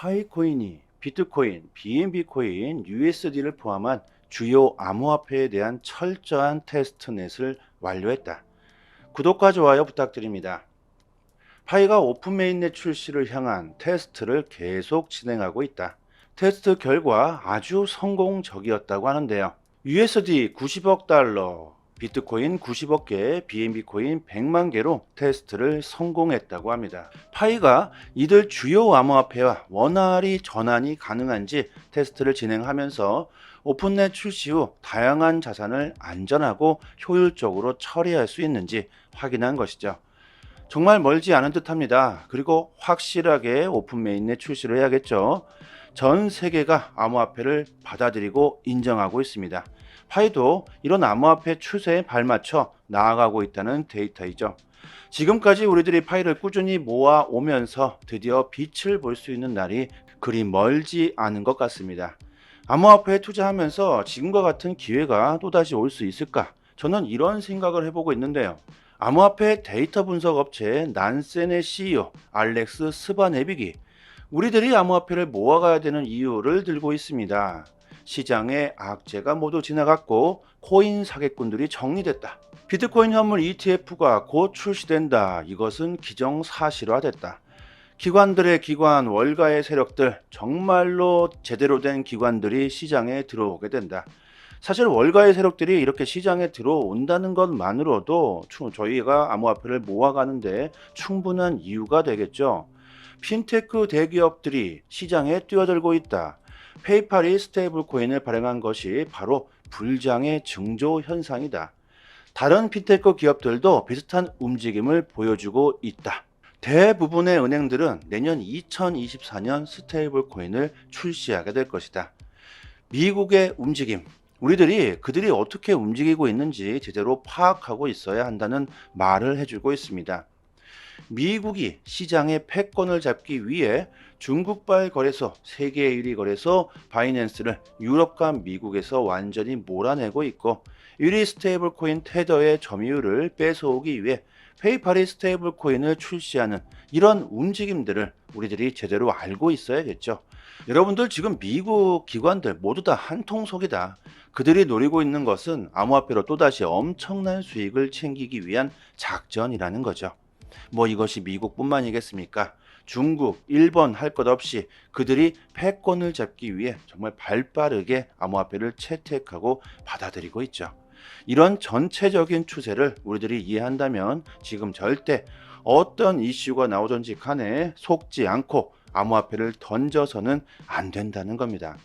파이코인이 비트코인, BNB 코인, USD를 포함한 주요 암호화폐에 대한 철저한 테스트넷을 완료했다. 구독과 좋아요 부탁드립니다. 파이가 오픈 메인넷 출시를 향한 테스트를 계속 진행하고 있다. 테스트 결과 아주 성공적이었다고 하는데요. USD 90억 달러, 비트코인 90억 개, BNB 코인 100만 개로 테스트를 성공했다고 합니다. 파이가 이들 주요 암호화폐와 원활히 전환이 가능한지 테스트를 진행하면서 오픈넷 출시 후 다양한 자산을 안전하고 효율적으로 처리할 수 있는지 확인한 것이죠. 정말 멀지 않은 듯합니다. 그리고 확실하게 오픈 메인넷 출시를 해야겠죠. 전 세계가 암호화폐를 받아들이고 인정하고 있습니다. 파이도 이런 암호화폐 추세에 발맞춰 나아가고 있다는 데이터이죠. 지금까지 우리들이 파이를 꾸준히 모아 오면서 드디어 빛을 볼 수 있는 날이 그리 멀지 않은 것 같습니다. 암호화폐에 투자하면서 지금과 같은 기회가 또다시 올 수 있을까? 저는 이런 생각을 해보고 있는데요. 암호화폐 데이터 분석 업체 난센의 CEO 알렉스 스바네빅이 우리들이 암호화폐를 모아가야 되는 이유를 들고 있습니다. 시장에 악재가 모두 지나갔고 코인 사기꾼들이 정리됐다. 비트코인 현물 ETF가 곧 출시된다. 이것은 기정사실화됐다. 기관들의 기관, 월가의 세력들, 정말로 제대로 된 기관들이 시장에 들어오게 된다. 사실 월가의 세력들이 이렇게 시장에 들어온다는 것만으로도 저희가 암호화폐를 모아가는데 충분한 이유가 되겠죠. 핀테크 대기업들이 시장에 뛰어들고 있다. 페이팔이 스테이블 코인을 발행한 것이 바로 불장의 증조 현상이다. 다른 핀테크 기업들도 비슷한 움직임을 보여주고 있다. 대부분의 은행들은 내년 2024년 스테이블 코인을 출시하게 될 것이다. 미국의 움직임, 우리들이 그들이 어떻게 움직이고 있는지 제대로 파악하고 있어야 한다는 말을 해주고 있습니다. 미국이 시장의 패권을 잡기 위해 중국발 거래소, 세계 1위 거래소 바이낸스를 유럽과 미국에서 완전히 몰아내고 있고 1위 스테이블 코인 테더의 점유율을 뺏어오기 위해 페이팔이 스테이블 코인을 출시하는 이런 움직임들을 우리들이 제대로 알고 있어야겠죠. 여러분들 지금 미국 기관들 모두 다 한통속이다. 그들이 노리고 있는 것은 암호화폐로 또다시 엄청난 수익을 챙기기 위한 작전이라는 거죠. 뭐 이것이 미국뿐만이겠습니까? 중국, 일본 할 것 없이 그들이 패권을 잡기 위해 정말 발빠르게 암호화폐를 채택하고 받아들이고 있죠. 이런 전체적인 추세를 우리들이 이해한다면 지금 절대 어떤 이슈가 나오든지 간에 속지 않고 암호화폐를 던져서는 안 된다는 겁니다.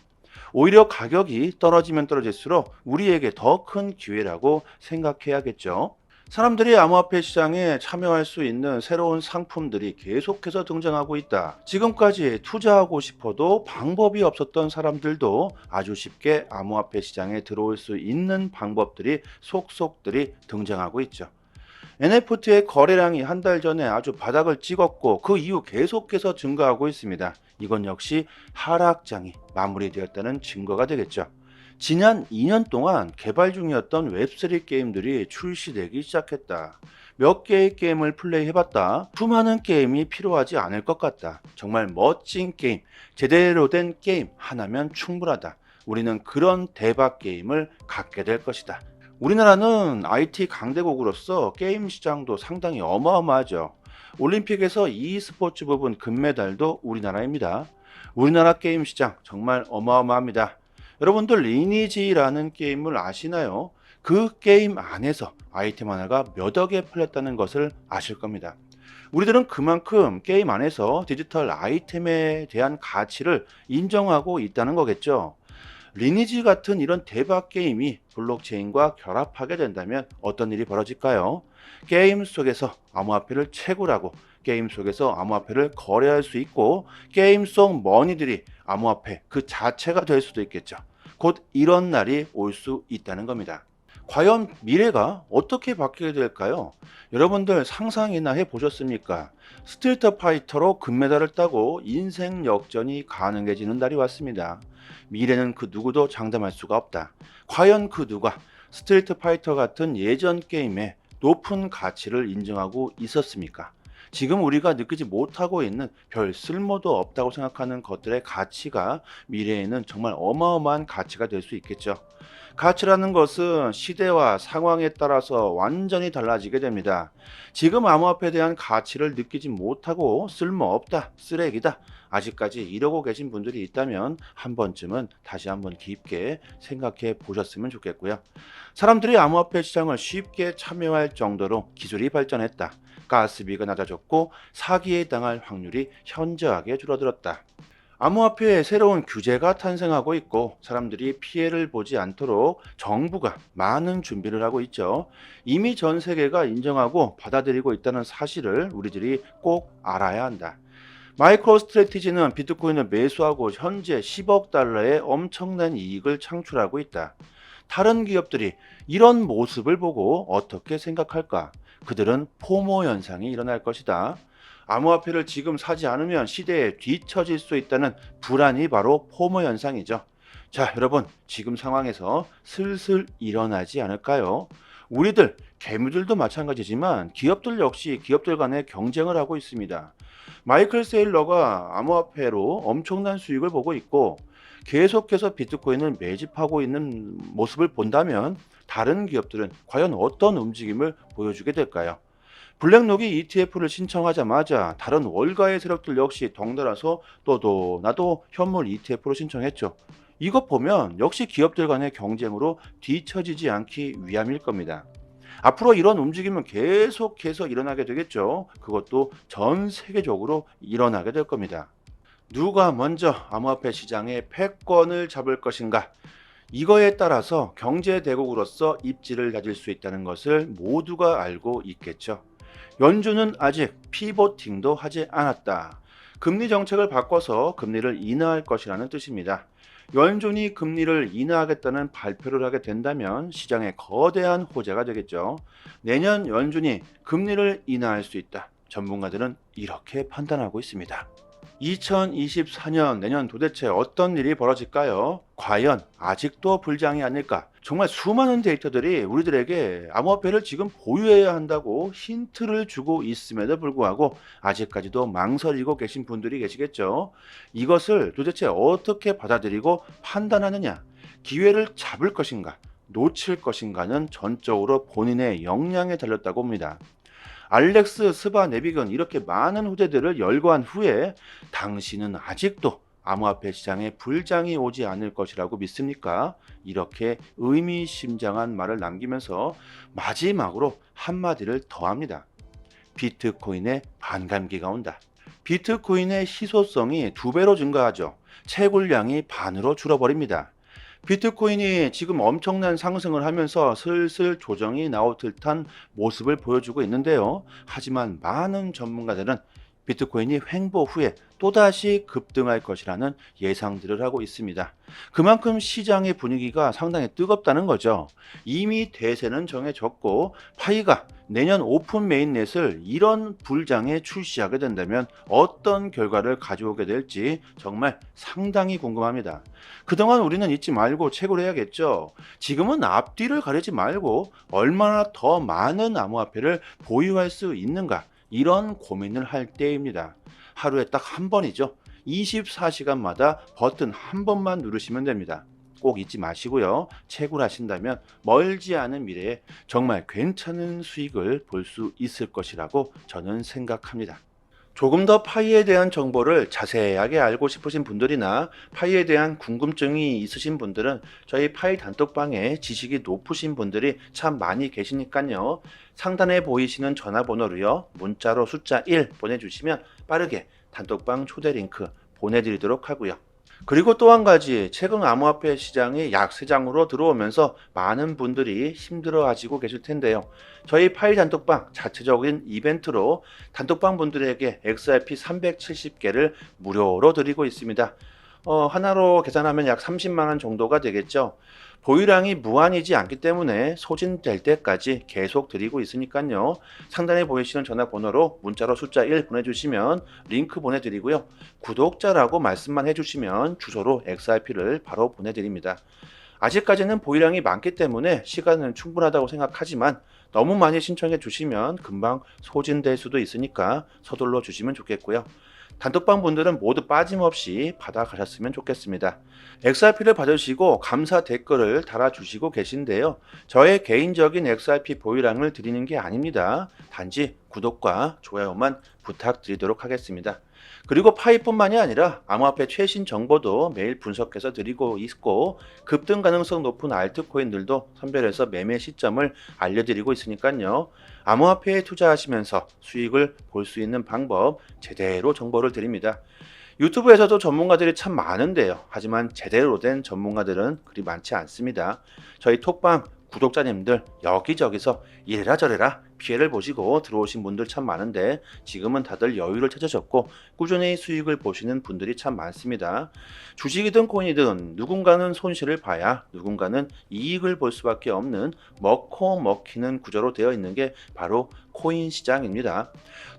오히려 가격이 떨어지면 떨어질수록 우리에게 더 큰 기회라고 생각해야겠죠. 사람들이 암호화폐 시장에 참여할 수 있는 새로운 상품들이 계속해서 등장하고 있다. 지금까지 투자하고 싶어도 방법이 없었던 사람들도 아주 쉽게 암호화폐 시장에 들어올 수 있는 방법들이 속속들이 등장하고 있죠. NFT의 거래량이 한 달 전에 아주 바닥을 찍었고 그 이후 계속해서 증가하고 있습니다. 이건 역시 하락장이 마무리되었다는 증거가 되겠죠. 지난 2년 동안 개발 중이었던 웹3 게임들이 출시되기 시작했다. 몇 개의 게임을 플레이해봤다. 수많은 게임이 필요하지 않을 것 같다. 정말 멋진 게임, 제대로 된 게임 하나면 충분하다. 우리는 그런 대박 게임을 갖게 될 것이다. 우리나라는 IT 강대국으로서 게임 시장도 상당히 어마어마하죠. 올림픽에서 e스포츠 부분 금메달도 우리나라입니다. 우리나라 게임 시장 정말 어마어마합니다. 여러분들 리니지라는 게임을 아시나요? 그 게임 안에서 아이템 하나가 몇 억에 팔렸다는 것을 아실 겁니다. 우리들은 그만큼 게임 안에서 디지털 아이템에 대한 가치를 인정하고 있다는 거겠죠. 리니지 같은 이런 대박 게임이 블록체인과 결합하게 된다면 어떤 일이 벌어질까요? 게임 속에서 암호화폐를 채굴하고 게임 속에서 암호화폐를 거래할 수 있고 게임 속 머니들이 암호화폐 그 자체가 될 수도 있겠죠. 곧 이런 날이 올 수 있다는 겁니다. 과연 미래가 어떻게 바뀌게 될까요? 여러분들 상상이나 해보셨습니까? 스트리트 파이터로 금메달을 따고 인생 역전이 가능해지는 날이 왔습니다. 미래는 그 누구도 장담할 수가 없다. 과연 그 누가 스트리트 파이터 같은 예전 게임에 높은 가치를 인정하고 있었습니까? 지금 우리가 느끼지 못하고 있는 별 쓸모도 없다고 생각하는 것들의 가치가 미래에는 정말 어마어마한 가치가 될 수 있겠죠. 가치라는 것은 시대와 상황에 따라서 완전히 달라지게 됩니다. 지금 암호화폐에 대한 가치를 느끼지 못하고 쓸모없다, 쓰레기다, 아직까지 이러고 계신 분들이 있다면 한 번쯤은 다시 한번 깊게 생각해 보셨으면 좋겠고요. 사람들이 암호화폐 시장을 쉽게 참여할 정도로 기술이 발전했다. 가스비가 낮아졌고 사기에 당할 확률이 현저하게 줄어들었다. 암호화폐에 새로운 규제가 탄생하고 있고 사람들이 피해를 보지 않도록 정부가 많은 준비를 하고 있죠. 이미 전 세계가 인정하고 받아들이고 있다는 사실을 우리들이 꼭 알아야 한다. 마이크로 스트래티지는 비트코인을 매수하고 현재 10억 달러의 엄청난 이익을 창출하고 있다. 다른 기업들이 이런 모습을 보고 어떻게 생각할까? 그들은 포모 현상이 일어날 것이다. 암호화폐를 지금 사지 않으면 시대에 뒤처질 수 있다는 불안이 바로 포모 현상이죠. 자, 여러분, 지금 상황에서 슬슬 일어나지 않을까요? 우리들, 개미들도 마찬가지지만 기업들 역시 기업들 간의 경쟁을 하고 있습니다. 마이클 세일러가 암호화폐로 엄청난 수익을 보고 있고 계속해서 비트코인을 매집하고 있는 모습을 본다면 다른 기업들은 과연 어떤 움직임을 보여주게 될까요? 블랙록이 ETF를 신청하자마자 다른 월가의 세력들 역시 덩달아서 너도 나도 현물 ETF로 신청했죠. 이것 보면 역시 기업들 간의 경쟁으로 뒤처지지 않기 위함일 겁니다. 앞으로 이런 움직임은 계속해서 일어나게 되겠죠. 그것도 전 세계적으로 일어나게 될 겁니다. 누가 먼저 암호화폐 시장의 패권을 잡을 것인가? 이거에 따라서 경제 대국으로서 입지를 가질 수 있다는 것을 모두가 알고 있겠죠. 연준은 아직 피보팅도 하지 않았다. 금리 정책을 바꿔서 금리를 인하할 것이라는 뜻입니다. 연준이 금리를 인하하겠다는 발표를 하게 된다면 시장에 거대한 호재가 되겠죠. 내년 연준이 금리를 인하할 수 있다. 전문가들은 이렇게 판단하고 있습니다. 2024년 내년 도대체 어떤 일이 벌어질까요? 과연 아직도 불장이 아닐까? 정말 수많은 데이터들이 우리들에게 암호화폐를 지금 보유해야 한다고 힌트를 주고 있음에도 불구하고 아직까지도 망설이고 계신 분들이 계시겠죠. 이것을 도대체 어떻게 받아들이고 판단하느냐? 기회를 잡을 것인가? 놓칠 것인가는 전적으로 본인의 역량에 달렸다고 봅니다. 알렉스 스바네빅은 이렇게 많은 후대들을 열거한 후에 당신은 아직도 암호화폐 시장에 불장이 오지 않을 것이라고 믿습니까? 이렇게 의미심장한 말을 남기면서 마지막으로 한마디를 더합니다. 비트코인의 반감기가 온다. 비트코인의 희소성이 2배로 증가하죠. 채굴량이 반으로 줄어버립니다. 비트코인이 지금 엄청난 상승을 하면서 슬슬 조정이 나올 듯한 모습을 보여주고 있는데요. 하지만 많은 전문가들은 비트코인이 횡보 후에 또다시 급등할 것이라는 예상들을 하고 있습니다. 그만큼 시장의 분위기가 상당히 뜨겁다는 거죠. 이미 대세는 정해졌고 파이가 내년 오픈 메인넷을 이런 불장에 출시하게 된다면 어떤 결과를 가져오게 될지 정말 상당히 궁금합니다. 그동안 우리는 잊지 말고 채굴해야겠죠. 지금은 앞뒤를 가리지 말고 얼마나 더 많은 암호화폐를 보유할 수 있는가 이런 고민을 할 때입니다. 하루에 딱 한 번이죠. 24시간마다 버튼 한 번만 누르시면 됩니다. 꼭 잊지 마시고요. 채굴하신다면 멀지 않은 미래에 정말 괜찮은 수익을 볼 수 있을 것이라고 저는 생각합니다. 조금 더 파이에 대한 정보를 자세하게 알고 싶으신 분들이나 파이에 대한 궁금증이 있으신 분들은 저희 파이 단톡방에 지식이 높으신 분들이 참 많이 계시니까요. 상단에 보이시는 전화번호로요. 문자로 숫자 1 보내주시면 빠르게 단톡방 초대 링크 보내드리도록 하고요. 그리고 또 한 가지, 최근 암호화폐 시장이 약세장으로 들어오면서 많은 분들이 힘들어 하시고 계실 텐데요. 저희 파이 단톡방 자체적인 이벤트로 단톡방 분들에게 XRP 370개를 무료로 드리고 있습니다. 하나로 계산하면 약 30만원 정도가 되겠죠. 보유량이 무한이지 않기 때문에 소진될 때까지 계속 드리고 있으니까요. 상단에 보이시는 전화번호로 문자로 숫자 1 보내주시면 링크 보내드리고요. 구독자라고 말씀만 해주시면 주소로 XRP를 바로 보내드립니다. 아직까지는 보유량이 많기 때문에 시간은 충분하다고 생각하지만 너무 많이 신청해 주시면 금방 소진될 수도 있으니까 서둘러 주시면 좋겠고요. 단톡방 분들은 모두 빠짐없이 받아가셨으면 좋겠습니다. XRP를 받으시고 감사 댓글을 달아주시고 계신데요. 저의 개인적인 XRP 보유량을 드리는 게 아닙니다. 단지 구독과 좋아요만 부탁드리도록 하겠습니다. 그리고 파이뿐만이 아니라 암호화폐 최신 정보도 매일 분석해서 드리고 있고 급등 가능성 높은 알트코인들도 선별해서 매매 시점을 알려드리고 있으니까요. 암호화폐에 투자하시면서 수익을 볼 수 있는 방법 제대로 정보를 드립니다. 유튜브에서도 전문가들이 참 많은데요. 하지만 제대로 된 전문가들은 그리 많지 않습니다. 저희 톡방 구독자님들 여기저기서 이래라 저래라 피해를 보시고 들어오신 분들 참 많은데 지금은 다들 여유를 찾으셨고 꾸준히 수익을 보시는 분들이 참 많습니다. 주식이든 코인이든 누군가는 손실을 봐야 누군가는 이익을 볼 수밖에 없는 먹고 먹히는 구조로 되어 있는 게 바로 코인 시장입니다.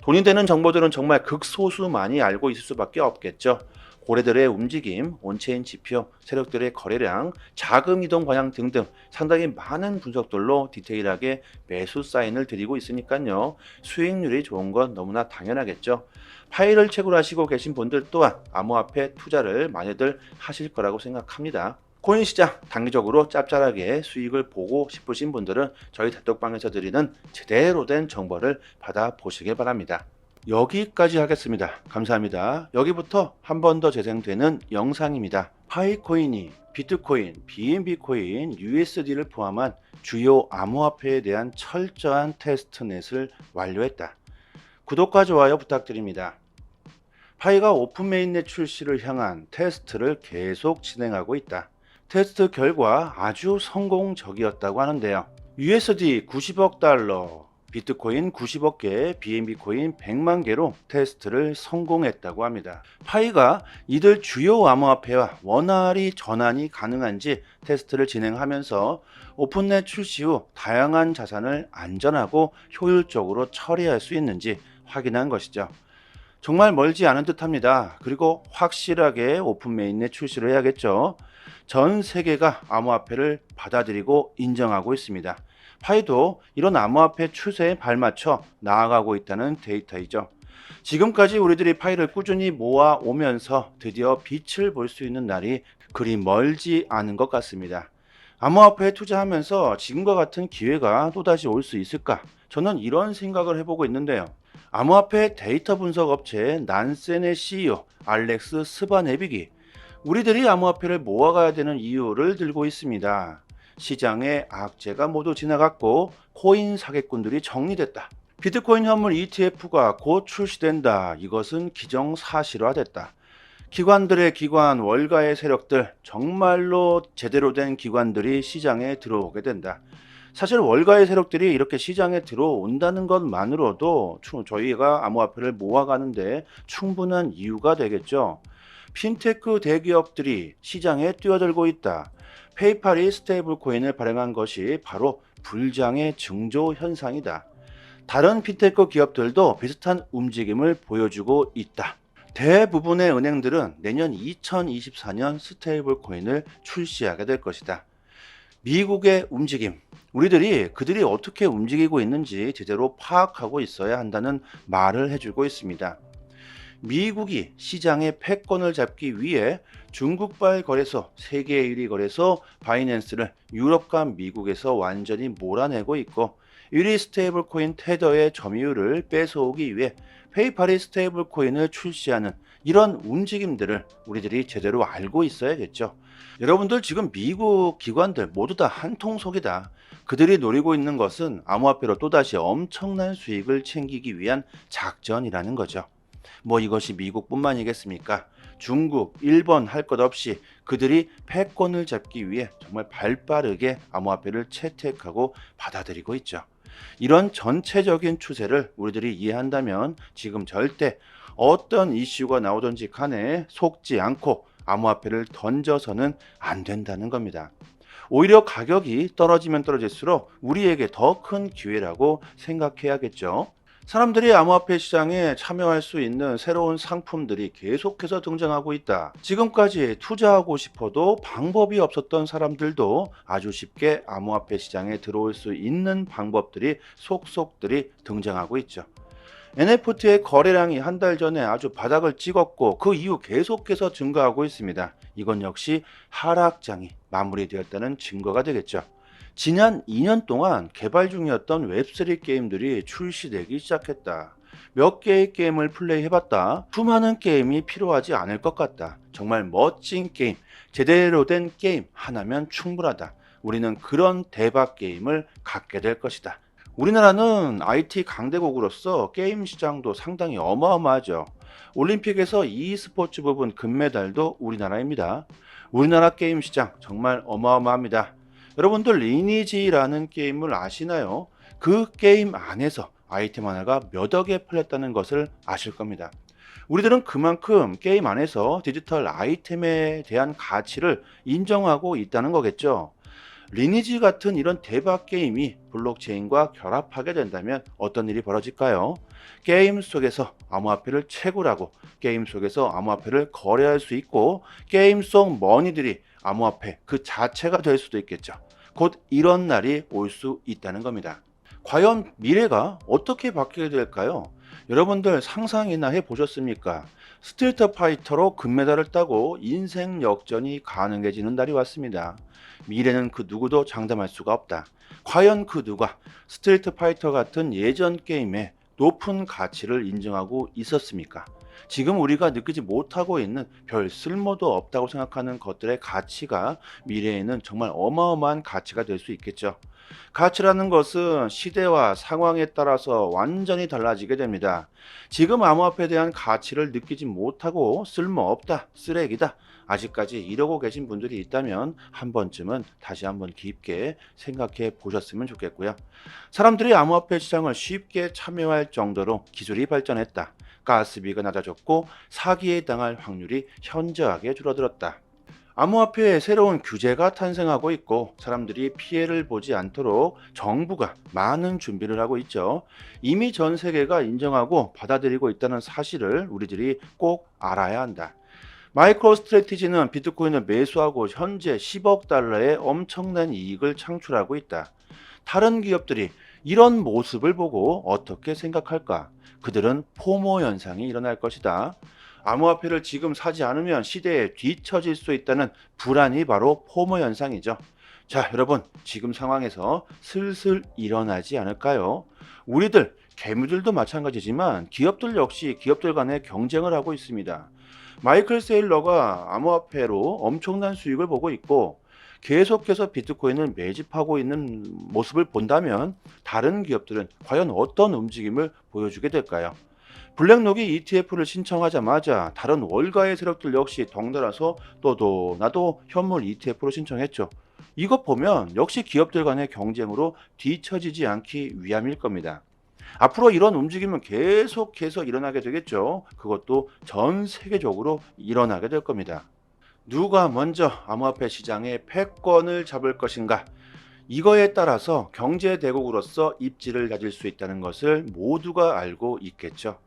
돈이 되는 정보들은 정말 극소수만이 알고 있을 수밖에 없겠죠. 고래들의 움직임, 온체인 지표, 세력들의 거래량, 자금 이동 방향 등등 상당히 많은 분석들로 디테일하게 매수 사인을 드리고 있으니까요. 수익률이 좋은 건 너무나 당연하겠죠. 파일을 채굴하시고 계신 분들 또한 암호화폐 투자를 많이들 하실 거라고 생각합니다. 코인 시장 단기적으로 짭짤하게 수익을 보고 싶으신 분들은 저희 단톡방에서 드리는 제대로 된 정보를 받아보시길 바랍니다. 여기까지 하겠습니다. 감사합니다. 여기부터 한 번 더 재생되는 영상입니다. 파이코인이 비트코인, BNB 코인, USD를 포함한 주요 암호화폐에 대한 철저한 테스트넷을 완료했다. 구독과 좋아요 부탁드립니다. 파이가 오픈 메인넷 출시를 향한 테스트를 계속 진행하고 있다. 테스트 결과 아주 성공적이었다고 하는데요. USD 90억 달러, 비트코인 90억 개, BNB 코인 100만 개로 테스트를 성공했다고 합니다. 파이가 이들 주요 암호화폐와 원활히 전환이 가능한지 테스트를 진행하면서 오픈넷 출시 후 다양한 자산을 안전하고 효율적으로 처리할 수 있는지 확인한 것이죠. 정말 멀지 않은 듯합니다. 그리고 확실하게 오픈 메인넷 출시를 해야겠죠. 전 세계가 암호화폐를 받아들이고 인정하고 있습니다. 파이도 이런 암호화폐 추세에 발맞춰 나아가고 있다는 데이터이죠. 지금까지 우리들이 파이를 꾸준히 모아 오면서 드디어 빛을 볼 수 있는 날이 그리 멀지 않은 것 같습니다. 암호화폐에 투자하면서 지금과 같은 기회가 또다시 올 수 있을까? 저는 이런 생각을 해보고 있는데요. 암호화폐 데이터 분석 업체 난센의 CEO 알렉스 스바네빅이 우리들이 암호화폐를 모아가야 되는 이유를 들고 있습니다. 시장의 악재가 모두 지나갔고 코인 사기꾼들이 정리됐다. 비트코인 현물 ETF가 곧 출시된다. 이것은 기정사실화됐다. 기관들의 기관, 월가의 세력들, 정말로 제대로 된 기관들이 시장에 들어오게 된다. 사실 월가의 세력들이 이렇게 시장에 들어온다는 것만으로도 저희가 암호화폐를 모아가는데 충분한 이유가 되겠죠. 핀테크 대기업들이 시장에 뛰어들고 있다. 페이팔이 스테이블 코인을 발행한 것이 바로 불장의 증조 현상이다. 다른 핀테크 기업들도 비슷한 움직임을 보여주고 있다. 대부분의 은행들은 내년 2024년 스테이블 코인을 출시하게 될 것이다. 미국의 움직임, 우리들이 그들이 어떻게 움직이고 있는지 제대로 파악하고 있어야 한다는 말을 해주고 있습니다. 미국이 시장의 패권을 잡기 위해 중국발 거래소, 세계 1위 거래소 바이낸스를 유럽과 미국에서 완전히 몰아내고 있고 1위 스테이블 코인 테더의 점유율을 뺏어오기 위해 페이팔이 스테이블 코인을 출시하는 이런 움직임들을 우리들이 제대로 알고 있어야겠죠. 여러분들 지금 미국 기관들 모두 다 한통속이다. 그들이 노리고 있는 것은 암호화폐로 또다시 엄청난 수익을 챙기기 위한 작전이라는 거죠. 뭐 이것이 미국뿐만이겠습니까? 중국, 일본 할 것 없이 그들이 패권을 잡기 위해 정말 발빠르게 암호화폐를 채택하고 받아들이고 있죠. 이런 전체적인 추세를 우리들이 이해한다면 지금 절대 어떤 이슈가 나오든지 간에 속지 않고 암호화폐를 던져서는 안 된다는 겁니다. 오히려 가격이 떨어지면 떨어질수록 우리에게 더 큰 기회라고 생각해야겠죠. 사람들이 암호화폐 시장에 참여할 수 있는 새로운 상품들이 계속해서 등장하고 있다. 지금까지 투자하고 싶어도 방법이 없었던 사람들도 아주 쉽게 암호화폐 시장에 들어올 수 있는 방법들이 속속들이 등장하고 있죠. NFT의 거래량이 한 달 전에 아주 바닥을 찍었고 그 이후 계속해서 증가하고 있습니다. 이건 역시 하락장이 마무리되었다는 증거가 되겠죠. 지난 2년 동안 개발 중이었던 웹3 게임들이 출시되기 시작했다. 몇 개의 게임을 플레이해봤다. 수많은 게임이 필요하지 않을 것 같다. 정말 멋진 게임, 제대로 된 게임 하나면 충분하다. 우리는 그런 대박 게임을 갖게 될 것이다. 우리나라는 IT 강대국으로서 게임 시장도 상당히 어마어마하죠. 올림픽에서 e스포츠 부분 금메달도 우리나라입니다. 우리나라 게임 시장 정말 어마어마합니다. 여러분들 리니지라는 게임을 아시나요? 그 게임 안에서 아이템 하나가 몇 억에 팔렸다는 것을 아실 겁니다. 우리들은 그만큼 게임 안에서 디지털 아이템에 대한 가치를 인정하고 있다는 거겠죠. 리니지 같은 이런 대박 게임이 블록체인과 결합하게 된다면 어떤 일이 벌어질까요? 게임 속에서 암호화폐를 채굴하고 게임 속에서 암호화폐를 거래할 수 있고 게임 속 머니들이 암호화폐 그 자체가 될 수도 있겠죠. 곧 이런 날이 올 수 있다는 겁니다. 과연 미래가 어떻게 바뀌게 될까요? 여러분들 상상이나 해보셨습니까? 스트리트 파이터로 금메달을 따고 인생 역전이 가능해지는 날이 왔습니다. 미래는 그 누구도 장담할 수가 없다. 과연 그 누가 스트리트 파이터 같은 예전 게임에 높은 가치를 인정하고 있었습니까? 지금 우리가 느끼지 못하고 있는 별 쓸모도 없다고 생각하는 것들의 가치가 미래에는 정말 어마어마한 가치가 될 수 있겠죠. 가치라는 것은 시대와 상황에 따라서 완전히 달라지게 됩니다. 지금 암호화폐에 대한 가치를 느끼지 못하고 쓸모없다, 쓰레기다. 아직까지 이러고 계신 분들이 있다면 한 번쯤은 다시 한번 깊게 생각해 보셨으면 좋겠고요. 사람들이 암호화폐 시장을 쉽게 참여할 정도로 기술이 발전했다. 가스비가 낮아졌고 사기에 당할 확률이 현저하게 줄어들었다. 암호화폐에 새로운 규제가 탄생하고 있고 사람들이 피해를 보지 않도록 정부가 많은 준비를 하고 있죠. 이미 전 세계가 인정하고 받아들이고 있다는 사실을 우리들이 꼭 알아야 한다. 마이크로 스트래티지는 비트코인을 매수하고 현재 10억 달러의 엄청난 이익을 창출하고 있다. 다른 기업들이 이런 모습을 보고 어떻게 생각할까? 그들은 포모 현상이 일어날 것이다. 암호화폐를 지금 사지 않으면 시대에 뒤처질 수 있다는 불안이 바로 포모 현상이죠. 자, 여러분, 지금 상황에서 슬슬 일어나지 않을까요? 우리들, 개미들도 마찬가지지만 기업들 역시 기업들 간의 경쟁을 하고 있습니다. 마이클 세일러가 암호화폐로 엄청난 수익을 보고 있고 계속해서 비트코인을 매집하고 있는 모습을 본다면 다른 기업들은 과연 어떤 움직임을 보여주게 될까요? 블랙록이 ETF를 신청하자마자 다른 월가의 세력들 역시 덩달아서 너도 나도 현물 ETF로 신청했죠. 이것 보면 역시 기업들 간의 경쟁으로 뒤처지지 않기 위함일 겁니다. 앞으로 이런 움직임은 계속해서 일어나게 되겠죠. 그것도 전 세계적으로 일어나게 될 겁니다. 누가 먼저 암호화폐 시장의 패권을 잡을 것인가? 이거에 따라서 경제 대국으로서 입지를 가질 수 있다는 것을 모두가 알고 있겠죠.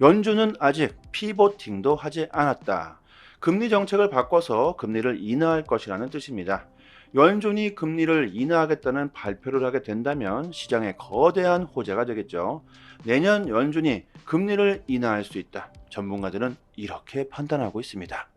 연준은 아직 피보팅도 하지 않았다. 금리 정책을 바꿔서 금리를 인하할 것이라는 뜻입니다. 연준이 금리를 인하하겠다는 발표를 하게 된다면 시장에 거대한 호재가 되겠죠. 내년 연준이 금리를 인하할 수 있다. 전문가들은 이렇게 판단하고 있습니다.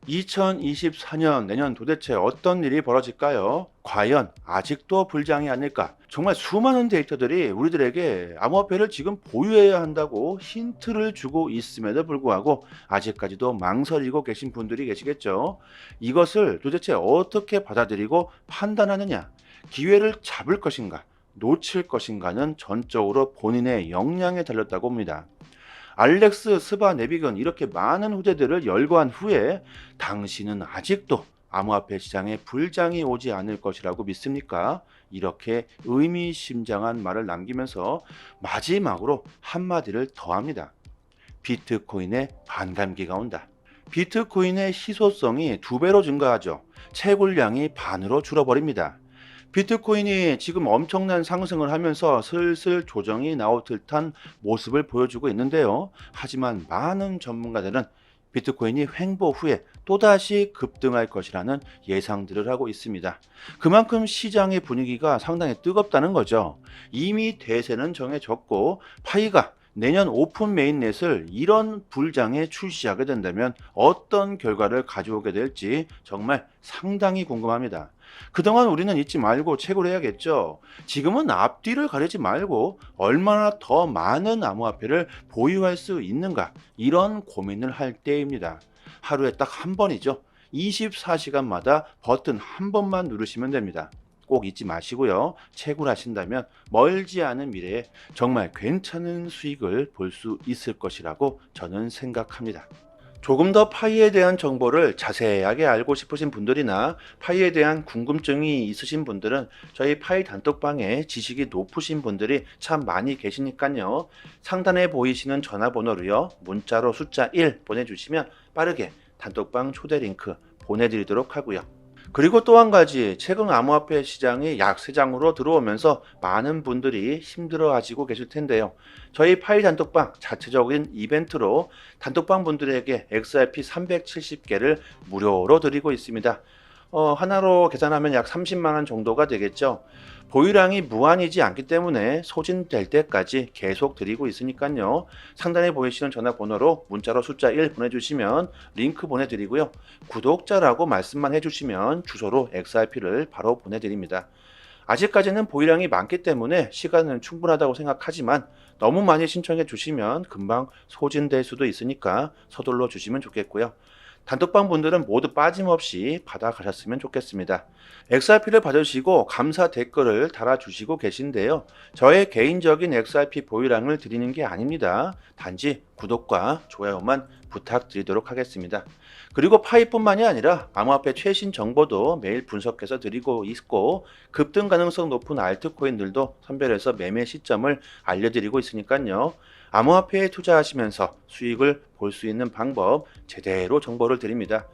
2024년 내년 도대체 어떤 일이 벌어질까요? 과연 아직도 불장이 아닐까? 정말 수많은 데이터들이 우리들에게 암호화폐를 지금 보유해야 한다고 힌트를 주고 있음에도 불구하고 아직까지도 망설이고 계신 분들이 계시겠죠. 이것을 도대체 어떻게 받아들이고 판단하느냐? 기회를 잡을 것인가? 놓칠 것인가는 전적으로 본인의 역량에 달렸다고 봅니다. 알렉스 스바네빅은 이렇게 많은 후대들을 열거한 후에 당신은 아직도 암호화폐 시장에 불장이 오지 않을 것이라고 믿습니까? 이렇게 의미심장한 말을 남기면서 마지막으로 한마디를 더합니다. 비트코인의 반감기가 온다. 비트코인의 희소성이 2배로 증가하죠. 채굴량이 반으로 줄어버립니다. 비트코인이 지금 엄청난 상승을 하면서 슬슬 조정이 나올 듯한 모습을 보여주고 있는데요. 하지만 많은 전문가들은 비트코인이 횡보 후에 또다시 급등할 것이라는 예상들을 하고 있습니다. 그만큼 시장의 분위기가 상당히 뜨겁다는 거죠. 이미 대세는 정해졌고 파이가 내년 오픈 메인넷을 이런 불장에 출시하게 된다면 어떤 결과를 가져오게 될지 정말 상당히 궁금합니다. 그동안 우리는 잊지 말고 채굴 해야겠죠. 지금은 앞뒤를 가리지 말고 얼마나 더 많은 암호화폐를 보유할 수 있는가 이런 고민을 할 때입니다. 하루에 딱 한 번이죠. 24시간마다 버튼 한 번만 누르시면 됩니다. 꼭 잊지 마시고요. 채굴하신다면 멀지 않은 미래에 정말 괜찮은 수익을 볼 수 있을 것이라고 저는 생각합니다. 조금 더 파이에 대한 정보를 자세하게 알고 싶으신 분들이나 파이에 대한 궁금증이 있으신 분들은 저희 파이 단톡방에 지식이 높으신 분들이 참 많이 계시니까요. 상단에 보이시는 전화번호로요. 문자로 숫자 1 보내주시면 빠르게 단톡방 초대 링크 보내드리도록 하고요. 그리고 또 한 가지, 최근 암호화폐 시장이 약세장으로 들어오면서 많은 분들이 힘들어하시고 계실 텐데요. 저희 파이 단톡방 자체적인 이벤트로 단톡방 분들에게 XRP 370개를 무료로 드리고 있습니다. 하나로 계산하면 약 30만 원 정도가 되겠죠. 보유량이 무한이지 않기 때문에 소진될 때까지 계속 드리고 있으니까요. 상단에 보이시는 전화번호로 문자로 숫자 1 보내주시면 링크 보내드리고요. 구독자라고 말씀만 해주시면 주소로 XRP를 바로 보내드립니다. 아직까지는 보유량이 많기 때문에 시간은 충분하다고 생각하지만 너무 많이 신청해 주시면 금방 소진될 수도 있으니까 서둘러 주시면 좋겠고요. 단톡방 분들은 모두 빠짐없이 받아가셨으면 좋겠습니다. XRP를 받으시고 감사 댓글을 달아주시고 계신데요. 저의 개인적인 XRP 보유량을 드리는 게 아닙니다. 단지 구독과 좋아요만 부탁드리도록 하겠습니다. 그리고 파이뿐만이 아니라 암호화폐 최신 정보도 매일 분석해서 드리고 있고 급등 가능성 높은 알트코인들도 선별해서 매매 시점을 알려드리고 있으니까요. 암호화폐에 투자하시면서 수익을 볼 수 있는 방법 제대로 정보를 드립니다.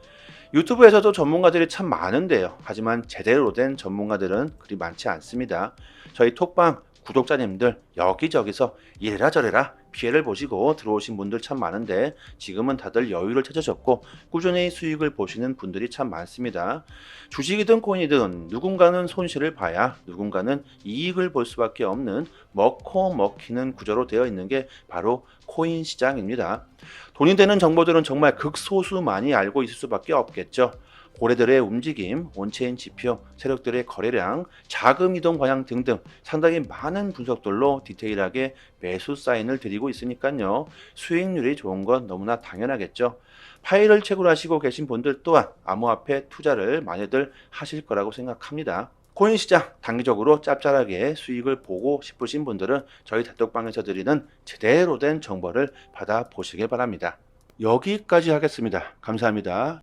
유튜브에서도 전문가들이 참 많은데요. 하지만 제대로 된 전문가들은 그리 많지 않습니다. 저희 톡방 구독자님들 여기저기서 이래라 저래라 피해를 보시고 들어오신 분들 참 많은데 지금은 다들 여유를 찾으셨고 꾸준히 수익을 보시는 분들이 참 많습니다. 주식이든 코인이든 누군가는 손실을 봐야 누군가는 이익을 볼 수밖에 없는 먹고 먹히는 구조로 되어 있는 게 바로 코인 시장입니다. 돈이 되는 정보들은 정말 극소수 많이 알고 있을 수밖에 없겠죠. 고래들의 움직임, 온체인 지표, 세력들의 거래량, 자금 이동 방향 등등 상당히 많은 분석들로 디테일하게 매수 사인을 드리고 있으니까요. 수익률이 좋은 건 너무나 당연하겠죠. 파일을 채굴하시고 계신 분들 또한 암호화폐 투자를 많이들 하실 거라고 생각합니다. 코인 시장 단기적으로 짭짤하게 수익을 보고 싶으신 분들은 저희 단톡방에서 드리는 제대로 된 정보를 받아보시길 바랍니다. 여기까지 하겠습니다. 감사합니다.